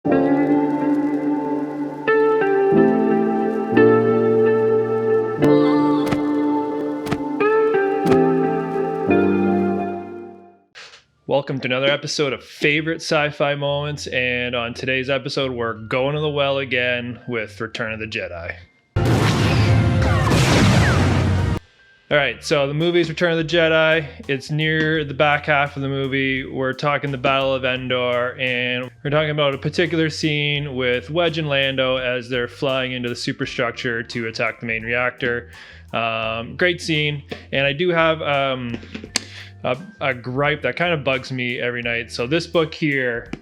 Welcome to another episode of Favorite Sci-Fi Moments, and on today's episode we're going to the well again with Return of the Jedi. Alright, so the movie's Return of the Jedi. It's near the back half of the movie. We're talking the Battle of Endor, and we're talking about a particular scene with Wedge and Lando as they're flying into the superstructure to attack the main reactor. Great scene, and I do have a gripe that kind of bugs me every night. So this book here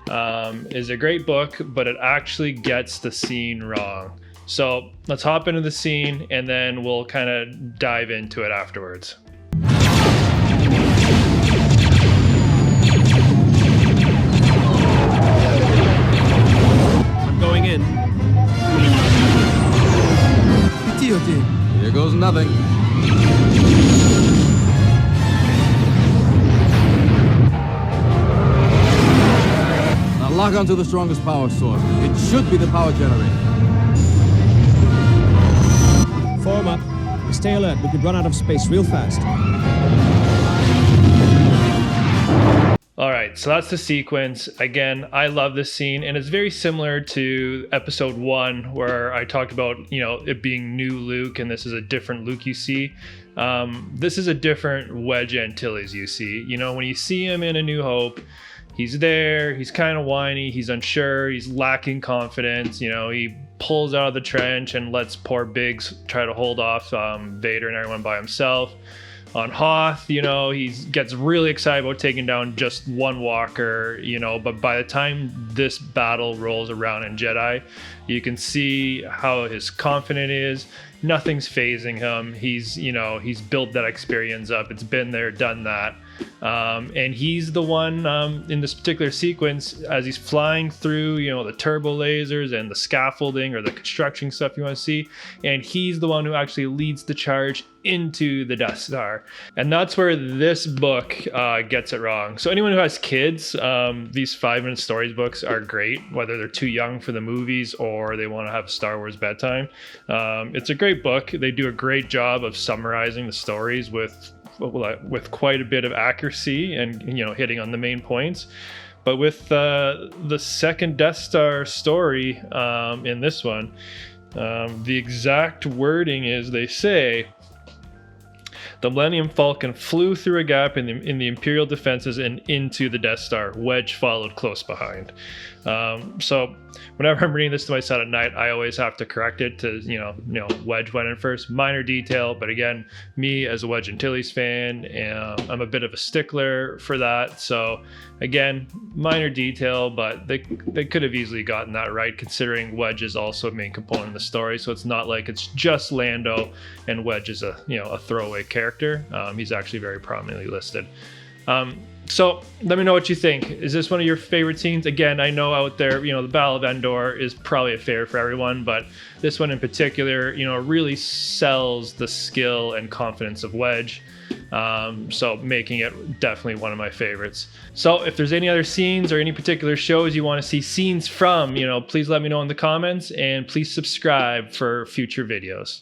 is a great book, but it actually gets the scene wrong. So let's hop into the scene and then we'll kind of dive into it afterwards. I'm going in. Here goes nothing. Now lock onto the strongest power source. It should be the power generator. Form up. Stay alert. We could run out of space real fast. All right, so that's the sequence. Again, I love this scene, and it's very similar to episode 1 where I talked about, it being new Luke, and this is a different Luke you see. This is a different Wedge Antilles you see. When you see him in A New Hope, he's there, he's kind of whiny, he's unsure, he's lacking confidence. He pulls out of the trench and lets poor Biggs try to hold off Vader and everyone by himself. On Hoth, he gets really excited about taking down just one walker, but by the time this battle rolls around in Jedi, you can see how his confident is. Nothing's phasing him. He's built that experience up. It's been there, done that. And he's the one in this particular sequence as he's flying through, the turbo lasers and the scaffolding or the construction stuff you want to see. And he's the one who actually leads the charge into the Death Star. And that's where this book gets it wrong. So anyone who has kids, these 5-minute stories books are great, whether they're too young for the movies or they want to have a Star Wars bedtime. It's a great book. They do a great job of summarizing the stories with quite a bit of accuracy and hitting on the main points. But with the second Death Star story in this one, the exact wording is, they say, the Millennium Falcon flew through a gap in the Imperial defenses and into the Death Star. Wedge followed close behind. So whenever I'm reading this to my son at night, I always have to correct it to, Wedge went in first. Minor detail, but again, me as a Wedge Antilles fan, I'm a bit of a stickler for that. So again, minor detail, but they could have easily gotten that right, considering Wedge is also a main component of the story. So it's not like it's just Lando and Wedge is a throwaway character. He's actually very prominently listed. So let me know what you think. Is this one of your favorite scenes? Again, I know out there, the Battle of Endor is probably a favorite for everyone, but this one in particular, really sells the skill and confidence of Wedge. So making it definitely one of my favorites. So if there's any other scenes or any particular shows you want to see scenes from, please let me know in the comments, and please subscribe for future videos.